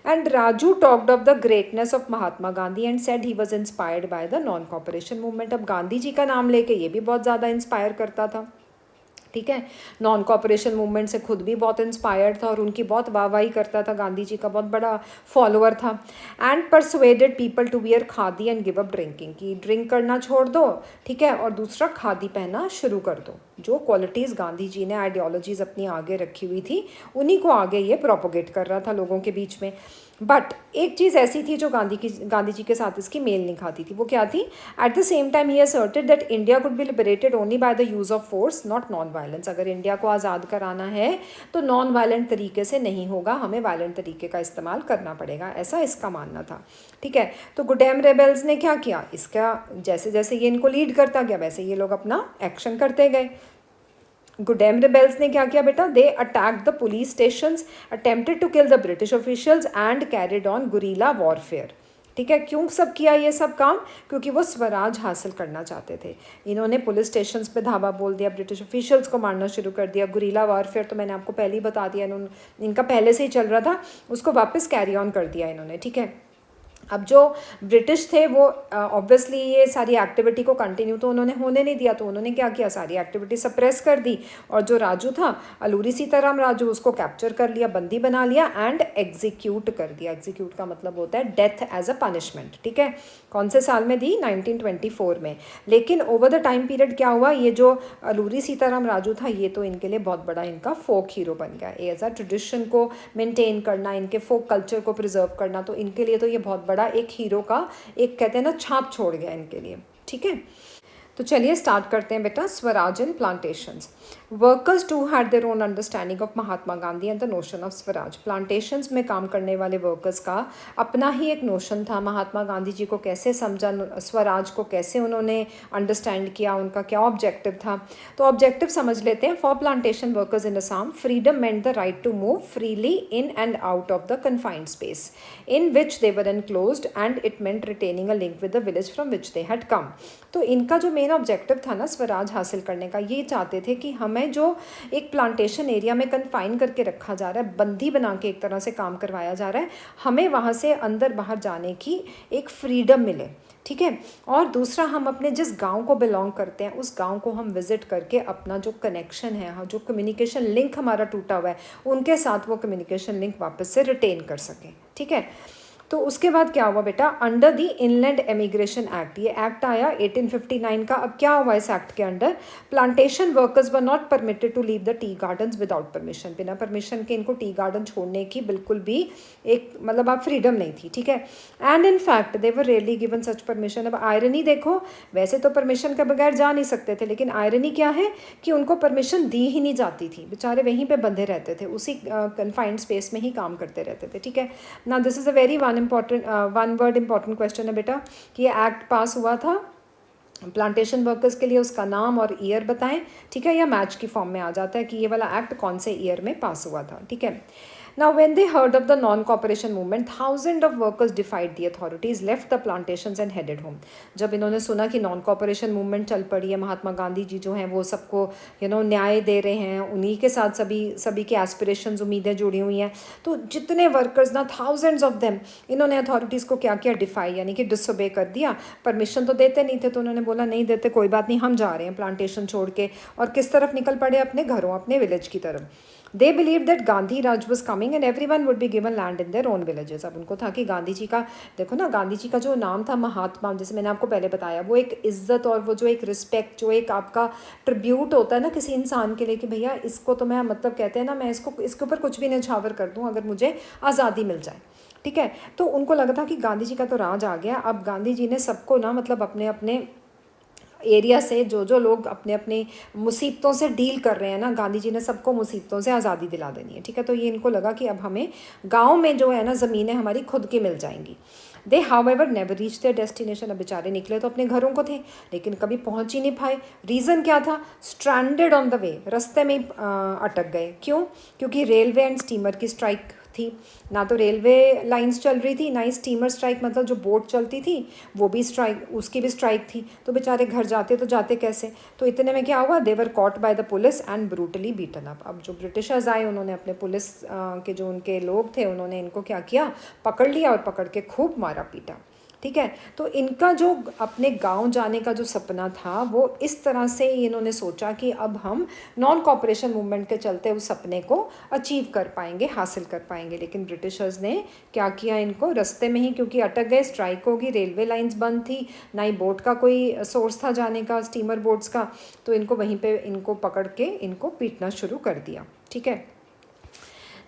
And Raju talked of the greatness of Mahatma Gandhi and said he was inspired by the non cooperation movement. अब गांधी जी का नाम लेके ये भी बहुत ज़्यादा इंस्पायर करता था। ठीक है, नॉन कॉपरेशन मूवमेंट से खुद भी बहुत इंस्पायर्ड था और उनकी बहुत वाहवाही करता था, गांधी जी का बहुत बड़ा फॉलोअर था। And persuaded people to wear khadi and give up drinking, की ड्रिंक करना छोड़ दो, ठीक है, और दूसरा खादी पहनना शुरू कर दो। जो क्वालिटीज़ गांधी जी ने, आइडियोलॉजीज़ अपनी आगे रखी हुई थी, उन्हीं को आगे ये प्रोपोगेट कर रहा था लोगों के बीच में। बट एक चीज़ ऐसी थी जो गांधी जी के साथ इसकी मेल नहीं खाती थी। वो क्या थी, at the same time he asserted that India could be liberated only by the use of force not non violence. अगर इंडिया को आज़ाद कराना है तो नॉन वायलेंट तरीके से नहीं होगा, हमें वायलेंट तरीके का इस्तेमाल करना पड़ेगा, ऐसा इसका मानना था। ठीक है, तो गुडेम रेबल्स ने क्या किया, इसका जैसे जैसे ये इनको लीड करता गया वैसे ये लोग अपना एक्शन करते गए। गुडेम रिबेल्स ने क्या किया बेटा, they attacked the police stations, attempted to kill the British officials and carried on guerrilla warfare. ठीक है, क्यों सब किया ये सब काम, क्योंकि वो स्वराज हासिल करना चाहते थे। इन्होंने पुलिस स्टेशंस पे धावा बोल दिया, ब्रिटिश ऑफिशियल्स को मारना शुरू कर दिया। गुरीला वॉरफेयर तो मैंने आपको पहले ही बता दिया, इनका पहले से ही चल रहा था, उसको वापस कैरी ऑन कर दिया इन्होंने। ठीक है, अब जो ब्रिटिश थे वो ऑब्वियसली ये सारी एक्टिविटी को कंटिन्यू तो उन्होंने होने नहीं दिया, तो उन्होंने क्या किया, सारी एक्टिविटी सप्रेस कर दी और जो राजू था, अलूरी सीताराम राजू, उसको कैप्चर कर लिया, बंदी बना लिया एंड एग्जीक्यूट कर दिया। एग्जीक्यूट का मतलब होता है डेथ एज अ पनिशमेंट। ठीक है, कौन से साल में दी, 1924 में। लेकिन ओवर द टाइम पीरियड क्या हुआ, ये जो अलूरी सीताराम राजू था ये तो इनके लिए बहुत बड़ा इनका फोक हीरो बन गया। एज अ ट्रेडिशन को मेंटेन करना, इनके फोक कल्चर को प्रिजर्व करना, तो इनके लिए तो ये बहुत बड़ा एक हीरो का, एक कहते हैं ना, छाप छोड़ गया इनके लिए। ठीक है, तो चलिए स्टार्ट करते हैं बेटा, swaraj in plantations. Workers too had their own understanding of Mahatma Gandhi and the notion of swaraj. Plantations में काम करने वाले वर्कर्स का अपना ही एक नोशन था, महात्मा गांधी जी को कैसे समझा, स्वराज को कैसे उन्होंने अंडरस्टैंड किया, उनका क्या ऑब्जेक्टिव था। तो ऑब्जेक्टिव समझ लेते हैं। For plantation workers in Assam, freedom meant the right to move freely in and out of the confined space in which they were enclosed and it meant retaining a link with the village from which they had come. तो इनका जो main objective था ना स्वराज हासिल करने का, ये चाहते थे कि हमें जो एक प्लांटेशन एरिया में कन्फाइन करके रखा जा रहा है, बंदी बना के एक तरह से काम करवाया जा रहा है, हमें वहाँ से अंदर बाहर जाने की एक फ्रीडम मिले। ठीक है, और दूसरा, हम अपने जिस गांव को बिलोंग करते हैं उस गांव को हम विज़िट करके अपना जो कनेक्शन है, जो कम्युनिकेशन लिंक हमारा टूटा हुआ है, उनके साथ वो कम्युनिकेशन लिंक वापस से रिटेन कर सकें। ठीक है, तो उसके बाद क्या हुआ बेटा, under the inland emigration act, ये एक्ट आया 1859 का। अब क्या हुआ इस एक्ट के under, plantation workers were not permitted to leave the tea gardens without permission, बिना परमिशन के इनको टी गार्डन छोड़ने की बिल्कुल भी एक मतलब आप फ्रीडम नहीं थी, ठीक है। And in fact they were rarely given such permission. अब आयरनी देखो, वैसे तो परमिशन के बगैर जा नहीं सकते थे, लेकिन आयरनी क्या है कि उनको परमिशन दी ही नहीं जाती थी, बेचारे वहीं पे बंधे रहते थे, उसी कन्फाइंड स्पेस में ही काम करते रहते थे, ठीक है ना। This is a very one word important question है बेटा कि ये एक्ट पास हुआ था प्लांटेशन वर्कर्स के लिए, उसका नाम और ईयर बताएं, ठीक है, या मैच की फॉर्म में आ जाता है कि ये वाला एक्ट कौन से ईयर में पास हुआ था, ठीक है। Now, when they heard of the non-cooperation movement, thousands of workers defied the authorities, left the plantations and headed home. जब इन्होंने सुना कि नॉन कॉपरेशन मूवमेंट चल पड़ी है, महात्मा गांधी जी जो हैं वो सबको न्याय दे रहे हैं, उन्हीं के साथ सभी के एस्पिरेशंस उम्मीदें जुड़ी हुई हैं, तो जितने वर्कर्स ना, थाउजेंड्स ऑफ देम, इन्होंने अथॉरिटीज़ को क्या किया, डिफाई यानी कि डिसोबे कर दिया। परमिशन तो देते नहीं थे, तो उन्होंने बोला नहीं देते कोई बात नहीं, हम जा रहे हैं प्लांटेशन छोड़ के, और किस तरफ निकल पड़े, अपने घरों, अपने विलेज की तरफ। They believed that Gandhi Raj was coming and everyone would be given land in their own villages. अब उनको था कि गांधी जी का, देखो ना, गांधी जी का जो नाम था महात्मा, जैसे मैंने आपको पहले बताया, वो एक इज्जत और वो जो एक रिस्पेक्ट, जो एक आपका ट्रिब्यूट होता है ना किसी इंसान के लिए कि भैया इसको तो मैं मतलब कहते हैं ना, मैं इसके ऊपर कुछ भी न्यौछावर कर दूँ अगर मुझे आज़ादी मिल जाए, ठीक है। तो उनको लगा था कि गांधी जी का तो राज आ गया, अब गांधी जी ने सबको ना मतलब अपने अपने एरिया से जो लोग अपने अपनी मुसीबतों से डील कर रहे हैं ना, गांधी जी ने सबको मुसीबतों से आज़ादी दिला देनी है, ठीक है। तो ये इनको लगा कि अब हमें गांव में जो है ना ज़मीनें हमारी खुद की मिल जाएंगी। They however never reach their destination. अब बेचारे निकले तो अपने घरों को थे, लेकिन कभी पहुंच ही नहीं पाए। रीज़न क्या था, स्ट्रैंडेड ऑन द वे, रास्ते में ही अटक गए। क्यों? क्योंकि रेलवे एंड स्टीमर की स्ट्राइक थी, ना तो रेलवे लाइंस चल रही थी, ना ही स्टीमर स्ट्राइक, मतलब जो बोट चलती थी वो भी स्ट्राइक, उसकी भी स्ट्राइक थी। तो बेचारे घर जाते तो जाते कैसे? तो इतने में क्या हुआ, they were caught by the police and brutally beaten up. अब जो ब्रिटिशर्स आए उन्होंने अपने पुलिस के जो उनके लोग थे उन्होंने इनको क्या किया, पकड़ लिया और पकड़ के खूब मारा पीटा, ठीक है। तो इनका जो अपने गांव जाने का जो सपना था वो इस तरह से इन्होंने सोचा कि अब हम नॉन कॉपरेशन मूवमेंट के चलते उस सपने को अचीव कर पाएंगे, हासिल कर पाएंगे। लेकिन ब्रिटिशर्स ने क्या किया, इनको रास्ते में ही, क्योंकि अटक गए, स्ट्राइक होगी, रेलवे लाइंस बंद थी, ना ही बोट का कोई सोर्स था जाने का, स्टीमर बोट्स का, तो इनको वहीं पर इनको पकड़ के इनको पीटना शुरू कर दिया, ठीक है।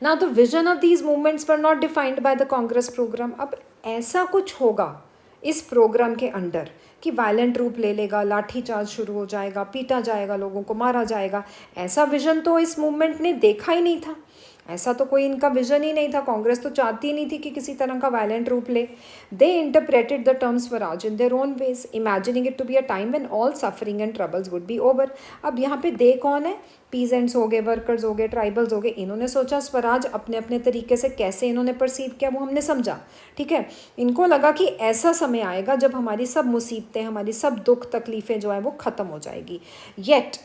Now the vision of these movements were not defined by the Congress program. अब ऐसा कुछ होगा इस प्रोग्राम के अंडर कि वायलेंट रूप ले लेगा, लाठी चार्ज शुरू हो जाएगा, पीटा जाएगा, लोगों को मारा जाएगा, ऐसा विजन तो इस मूवमेंट ने देखा ही नहीं था। ऐसा तो कोई इनका विजन ही नहीं था। कांग्रेस तो चाहती ही नहीं थी कि किसी तरह का वायलेंट रूप ले। They interpreted the term swaraj in their own ways, imagining it to be a time when all suffering and troubles would be over. अब यहाँ पे दे कौन है, पीजेंट्स हो गए, वर्कर्स हो गए, ट्राइबल्स हो गए, इन्होंने सोचा स्वराज अपने अपने तरीके से, कैसे इन्होंने परसीव किया वो हमने समझा, ठीक है। इनको लगा कि ऐसा समय आएगा जब हमारी सब मुसीबतें, हमारी सब दुख तकलीफ़ें जो है वो ख़त्म हो जाएगी। Yet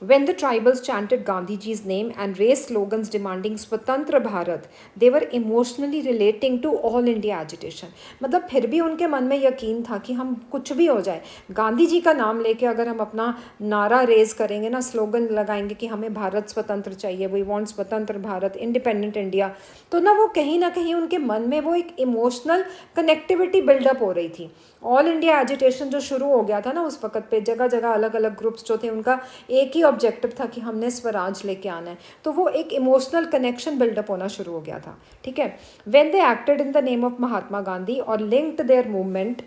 when the tribals chanted Gandhiji's name and raised slogans demanding स्वतंत्र Bharat, they were emotionally relating to all India agitation. मतलब फिर भी उनके मन में यकीन था कि हम कुछ भी हो जाए, गांधी जी का नाम लेके अगर हम अपना नारा रेज करेंगे ना, स्लोगन लगाएंगे कि हमें भारत स्वतंत्र चाहिए, वी वांट स्वतंत्र भारत, इंडिपेंडेंट इंडिया, तो ना कहीं उनके मन में वो एक इमोशनल कनेक्टिविटी बिल्डअप हो रही थी। ऑल इंडिया एजिटेशन जो शुरू हो गया था ना उस वक्त पे, जगह जगह अलग अलग ग्रुप्स जो थे उनका एक ही ऑब्जेक्टिव था कि हमने स्वराज लेके आना है, तो वो एक इमोशनल कनेक्शन बिल्डअप होना शुरू हो गया था, ठीक है। When they acted in the name of Mahatma Gandhi और linked their movement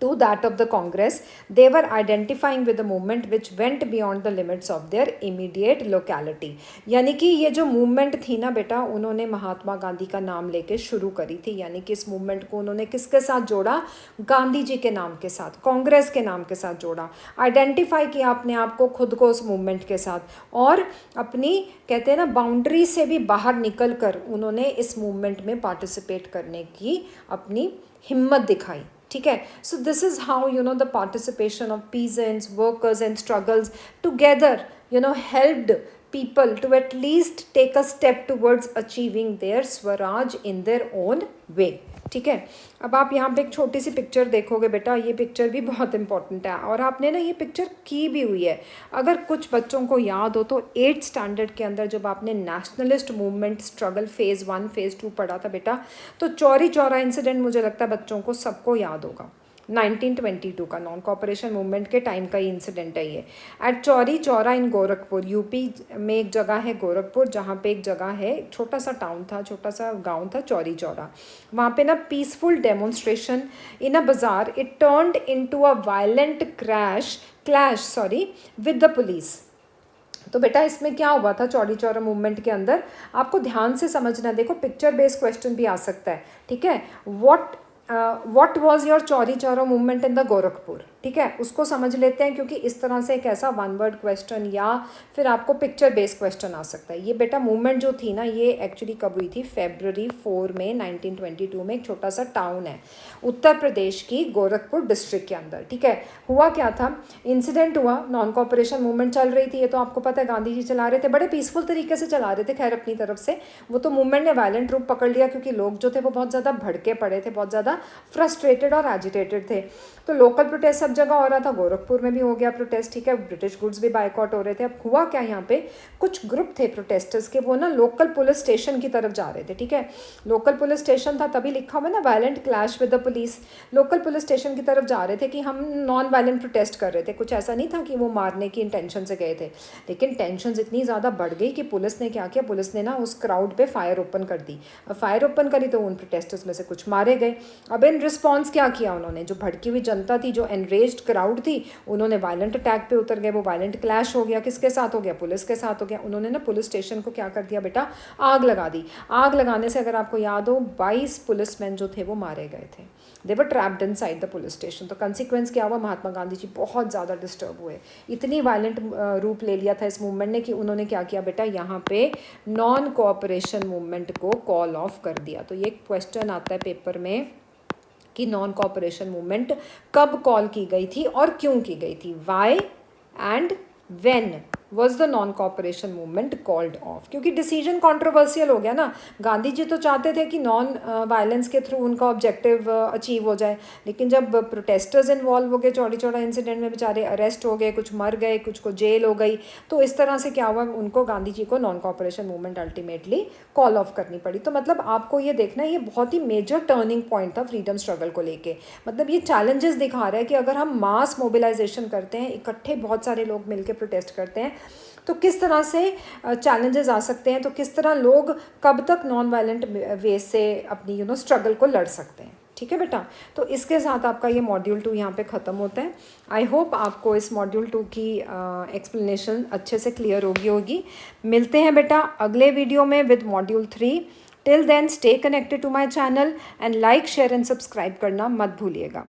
to that of the Congress, they were identifying with a movement which went beyond the limits of their immediate locality. यानी कि ये जो मूवमेंट थी ना बेटा, उन्होंने महात्मा गांधी का नाम लेके शुरू करी थी। यानी कि इस मूवमेंट को उन्होंने किसके साथ जोड़ा, गांधी जी के नाम के साथ, कांग्रेस के नाम के साथ जोड़ा, आइडेंटिफाई किया अपने आप को, खुद को उस मूवमेंट के साथ, और अपनी कहते हैं ना बाउंड्री से भी बाहर निकल कर उन्होंने इस मूवमेंट में पार्टिसिपेट करने की अपनी हिम्मत दिखाई, ठीक है। So this is how the participation of peasants, workers and struggles together helped people to at least take a step towards achieving their swaraj in their own way. ठीक है। अब आप यहाँ पे एक छोटी सी पिक्चर देखोगे बेटा, ये पिक्चर भी बहुत इंपॉर्टेंट है और आपने ना ये पिक्चर की भी हुई है। अगर कुछ बच्चों को याद हो तो 8th स्टैंडर्ड के अंदर जब आपने nationalist movement struggle phase 1 phase 2 पढ़ा था बेटा, तो चौरी चौरा इंसिडेंट मुझे लगता है बच्चों को सबको याद होगा। 1922 का नॉन कॉपरेशन मूवमेंट के टाइम का ही इंसिडेंट है ये। एट चौरी चौरा इन गोरखपुर, यूपी में एक जगह है गोरखपुर, जहाँ पे एक जगह है, छोटा सा टाउन था, छोटा सा गांव था चौरी चौरा। वहाँ पे ना पीसफुल डेमोन्स्ट्रेशन इन अ बाज़ार, it turned into a violent clash with the police. तो बेटा इसमें क्या हुआ था चौरी चौरा मूवमेंट के अंदर, आपको ध्यान से समझना। देखो पिक्चर बेस्ड क्वेश्चन भी आ सकता है, ठीक है। What was your Chauri Chaura movement in the Gorakhpur, ठीक है, उसको समझ लेते हैं, क्योंकि इस तरह से एक ऐसा 1 वर्ड क्वेश्चन या फिर आपको पिक्चर बेस्ड क्वेश्चन आ सकता है। ये बेटा मूवमेंट जो थी ना, ये एक्चुअली कब हुई थी, February 4 में 1922 में। एक छोटा सा टाउन है उत्तर प्रदेश की गोरखपुर डिस्ट्रिक्ट के अंदर, ठीक है। हुआ क्या था, इंसिडेंट हुआ, नॉन कॉपरेशन मूवमेंट चल रही थी, ये तो आपको पता है गांधी जी चला रहे थे, बड़े पीसफुल तरीके से चला रहे थे, खैर अपनी तरफ से। वो तो मूवमेंट ने वायलेंट रूप पकड़ लिया, क्योंकि लोग जो थे वो बहुत ज़्यादा भड़के पड़े थे, बहुत ज़्यादा फ्रस्ट्रेटेड और एजिटेटेड थे। तो लोकल प्रोटेस्ट सब जगह हो रहा था, गोरखपुर में भी हो गया प्रोटेस्ट, ठीक है। ब्रिटिश गुड्स भी बाइकआउट हो रहे थे। अब हुआ क्या, यहाँ पे कुछ ग्रुप थे प्रोटेस्टर्स के, वो ना लोकल पुलिस स्टेशन की तरफ जा रहे थे, ठीक है। लोकल पुलिस स्टेशन था, तभी लिखा हुआ ना violent clash with the police. Local police station की तरफ जा रहे थे कि हम नॉन वायलेंट प्रोटेस्ट कर रहे थे, कुछ ऐसा नहीं था कि वो मारने की इंटेंशन से गए थे। लेकिन टेंशन इतनी ज़्यादा बढ़ गई कि पुलिस ने क्या किया, पुलिस ने ना उस क्राउड पे फायर ओपन कर दी। अब फायर ओपन करी तो उन प्रोटेस्टर्स में से कुछ मारे गए। अब इन रिस्पॉन्स क्या किया उन्होंने, जो भड़की हुई जनता थी, जो एनरेज्ड क्राउड थी, उन्होंने वायलेंट अटैक पे उतर गए। वो वायलेंट क्लैश हो गया, किसके साथ हो गया, पुलिस के साथ हो गया। उन्होंने ना पुलिस स्टेशन को क्या कर दिया बेटा, आग लगा दी। आग लगाने से अगर आपको याद हो 22 पुलिसमैन जो थे वो मारे गए थे। They were trapped inside the police station. तो कंसिक्वेंस क्या हुआ, महात्मा गांधी जी बहुत ज़्यादा डिस्टर्ब हुए। इतनी वायलेंट रूप ले लिया था इस मूवमेंट ने कि उन्होंने क्या किया बेटा, यहाँ पे नॉन कोऑपरेशन मूवमेंट को कॉल ऑफ कर दिया। तो ये क्वेश्चन आता है पेपर में कि नॉन कोऑपरेशन मूवमेंट कब कॉल की गई थी और क्यों की गई थी, why and when was the non cooperation movement called off. क्योंकि डिसीजन कॉन्ट्रोवर्सियल हो गया ना, गांधी जी तो चाहते थे कि नॉन वायलेंस के थ्रू उनका ऑब्जेक्टिव अचीव हो जाए, लेकिन जब प्रोटेस्टर्स इन्वॉल्व हो गए चौड़ी चौड़ा इंसिडेंट में, बेचारे अरेस्ट हो गए, कुछ मर गए, कुछ को जेल हो गई, तो इस तरह से क्या हुआ, उनको गांधी जी को non cooperation movement ultimately call of करनी पड़ी। तो मतलब आपको ये देखना है, ये बहुत ही मेजर टर्निंग पॉइंट था फ्रीडम स्ट्रगल को लेके। मतलब ये चैलेंजेस दिखा रहा है कि अगर हम मास मोबिलाइजेशन करते हैं, इकट्ठे बहुत सारे लोग मिलकर प्रोटेस्ट करते हैं, तो किस तरह से चैलेंजेस आ सकते हैं, तो किस तरह लोग कब तक नॉन वायलेंट वे से अपनी स्ट्रगल को लड़ सकते हैं। ठीक है बेटा, तो इसके साथ आपका ये मॉड्यूल 2 यहाँ पे ख़त्म होता है। आई होप आपको इस मॉड्यूल 2 की एक्सप्लेनेशन अच्छे से क्लियर होगी। मिलते हैं बेटा अगले वीडियो में with module 3। Till then stay connected to my channel and like share and subscribe करना मत भूलिएगा।